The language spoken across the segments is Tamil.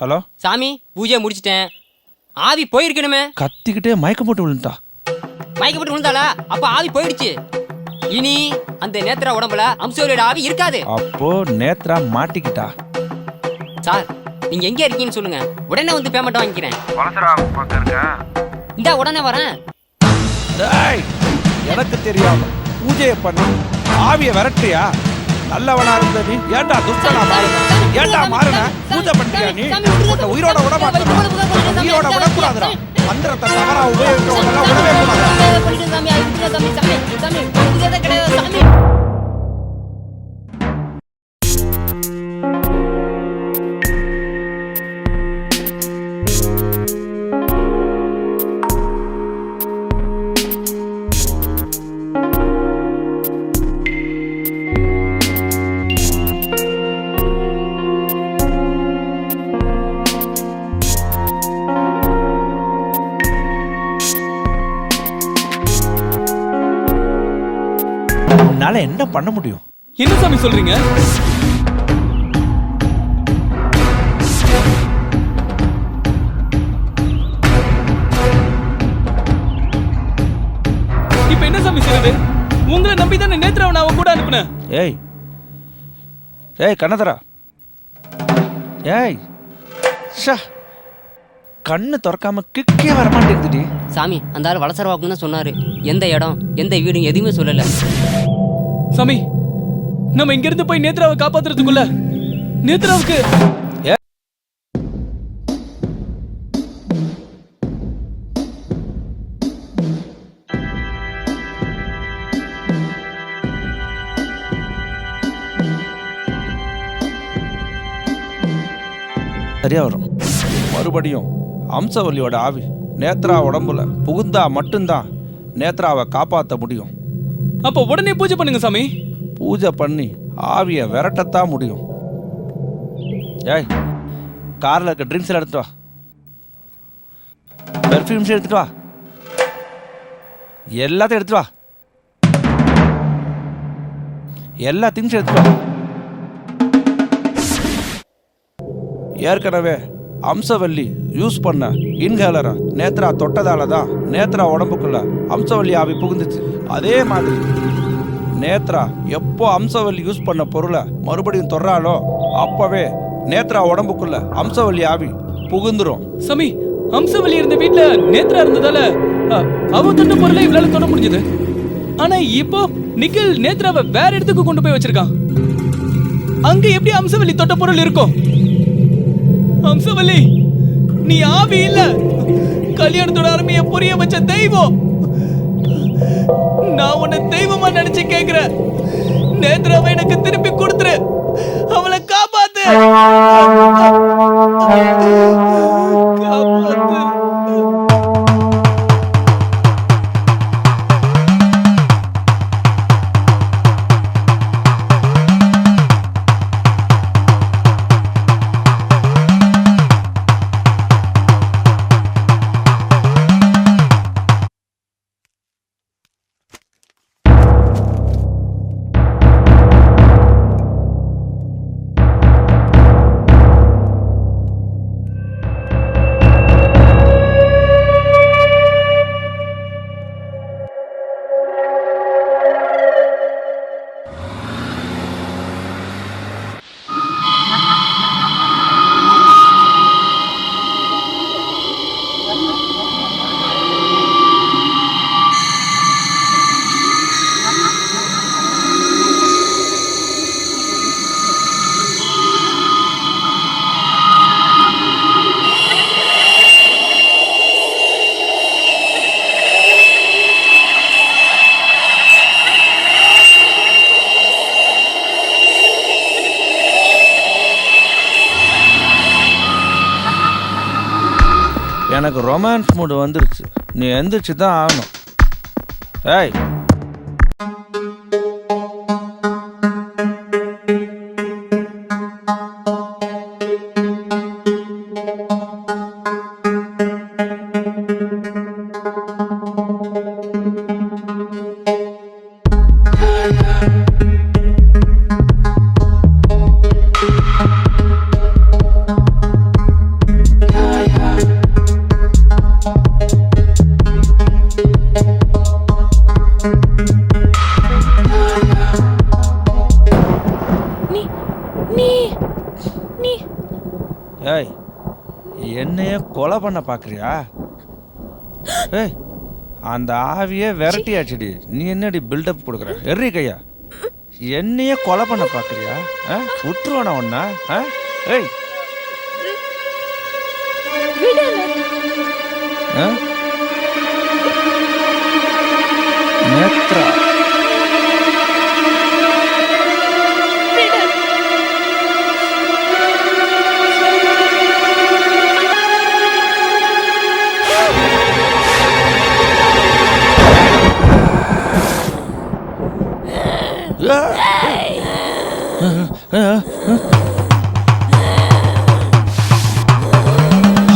ஹலோ சாமி, பூஜை முடிச்சிட்டேன். ஆவி போயிருக்கணுமே. கத்திக்கிட்டே மயக்கம் போட்டு விழுந்துட்டா. மயக்கம் போட்டு விழுந்தாளா? அப்ப ஆவி போயிடுச்சு. இனி அந்த நேத்ரா உடம்புல அம்சவலியோட ஆவி இருக்காது. அப்போ நேத்ரா மாட்டிக்கிட்டா. சார், நீங்க எங்க இருக்கீங்கன்னு சொல்லுங்க, உடனே வந்து பேமெண்ட் வாங்கிக்கிறேன். இந்தா உடனே வரேன். டேய், எனக்கு தெரியாம பூஜையை பண்ணி ஆவிய விரட்டியா? நல்லவனா இருந்த நீ ஏன்டா துஷ்டனா மாறுன? ஏன்டா மாறுன? பூஜை பண்ணியா நீ? உயிரோட விட மாட்டேன். உயிரோட விடக்கூடாதுடா. மந்திரத்தை தவறா உபயோகிக்கிறவங்க விடவே கூடாது. என்னால என்ன பண்ண முடியும்? என்ன சாமி சொல்றீங்க? இப்ப என்ன சாமி செய்யறது? உங்களை நம்பி தானே நேத்ராவை அவன் கூட அனுப்புனேன். ஏய் ஏய் கண்ணதரா, ஏய் ஷா, கண்ணு திறக்காம கிக்கே வரமாட்டேங்குதுடி. சாமி, அந்த ஆள் வளசரவாக்குன்னு தான் சொன்னாரு. எந்த இடம், எந்த வீடு எதுவுமே சொல்லல. சாமி, நம்ம இங்க இருந்து போய் நேத்ராவை காப்பாத்துறதுக்குள்ள நேத்ராவுக்கு சரியா வரும். மறுபடியும் அம்சவல்லியோட ஆவி நேத்ரா உடம்புல புகுந்தா மட்டும்தான் நேத்ராவை காப்பாற்ற முடியும். அப்ப உடனே பூஜை பண்ணுங்க சாமி. பூஜை பண்ணி ஆவியை விரட்டத்தான் முடியும். ஏய், காரில் இருக்க ட்ரிங்க்ஸ் எல்லாம் எடுத்துட்டு வா. பெர்ஃப்யூம்ஸ் எடுத்துட்டு வா. எல்லாத்தையும் எடுத்துட்டு வா. எல்லா திங்ஸும் எடுத்துட்டு வா. ஏற்கனவே அம்சவல்லி யூஸ் பண்ண இன்ஹேலரை நேத்ரா தொட்டதால தான் நேத்ரா உடம்புக்குள்ள அம்சவல்லி ஆவி புகுந்துச்சு. அதே மாதிரி நேத்ரா எப்போ அம்சவல்லி யூஸ் பண்ண பொருளை மறுபடியும் தொடுறாளோ அப்பவே நேத்ரா உடம்புக்குள்ள அம்சவல்லி ஆவி புகுந்துரும். சாமி, அம்சவல்லி இருந்த வீட்டுல நேத்ரா இருந்ததால அவ தொட்ட பொருளை இவளால தொட முடிஞ்சது. ஆனா இப்போ நிக்கில் நேத்ராவை வேற இடத்துக்கு கொண்டு போய் வச்சிருக்கான். அங்க எப்படி அம்சவல்லி தொட்ட பொருள் இருக்கும்? அம்சவல்லி, நீ ஆவி இல்ல, கல்யாணத்தோட அருமையை புரிய வச்ச தெய்வம். நான் உன்னை தெய்வமா நினைச்சு கேக்குறேன். நேத்ராவை எனக்கு திருப்பி கொடுத்துரு. அவளை காப்பாத்து. காப்பாத்து. எனக்கு ரொமான்ஸ் மூடு வந்துருச்சு. நீ எந்திரிச்சு தான் ஆகணும். ஏய், கொலை பண்ண பார்க்குறியா? ஏய், அந்த ஆவியே விரட்டியாச்சுடி. நீ என்னடி பில்டப் கொடுக்குற? எறி கையா, என்னையே கொலை பண்ண பார்க்குறியா? விட்டுருவானா ஒன்னா? ஏய், நேத்ரா,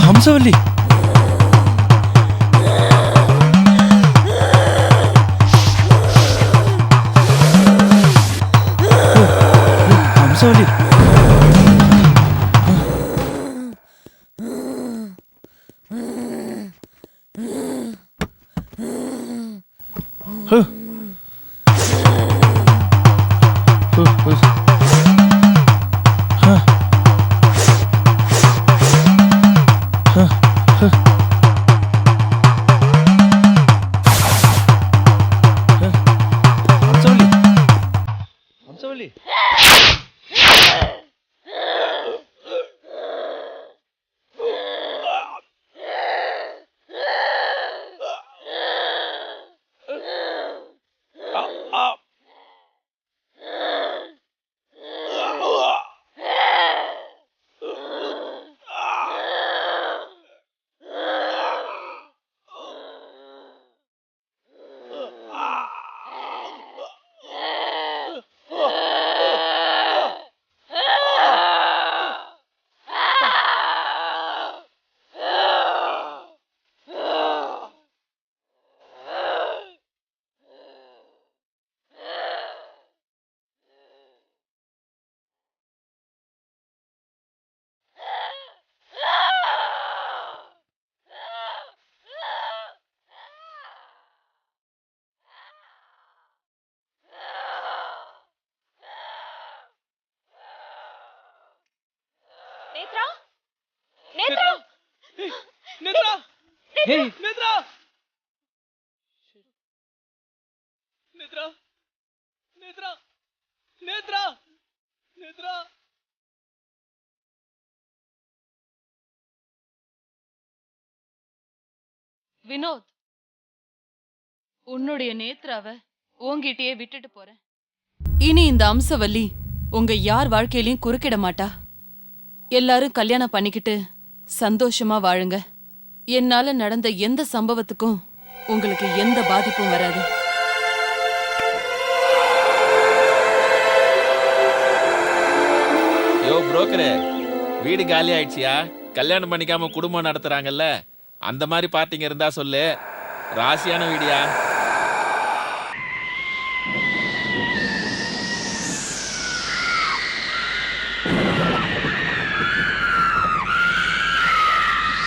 ஹம்சவல்லி, ஹம்சவல்லி, ஹம்சவல்லி, நேத்ரா, நேத்ரா, நேத்ரா, ஹேய் நேத்ரா, நேத்ரா, நேத்ரா, நேத்ரா, நேத்ரா. வினோத், உன்னுடைய நேத்ராவை உன்கிட்டயே விட்டுட்டு போறேன். இனி இந்த அம்சவல்லி உங்க யார் வாழ்க்கையிலயும் குறுக்கிட மாட்டா. எல்லாரும் கல்யாணம் பண்ணிக்கிட்டு சந்தோஷமா வாழுங்க. என்னால நடந்த எந்த சம்பவத்துக்கும் உங்களுக்கு எந்த பாதிப்பும் வராது. யோ புரோக்கரே, வீடு காலி ஆயிடுச்சியா? கல்யாணம் பண்ணிக்காம குடும்பம் நடத்துறாங்கல்ல, அந்த மாதிரி பார்ட்டிங்க இருந்தா சொல்லு. ராசியான வீடியா?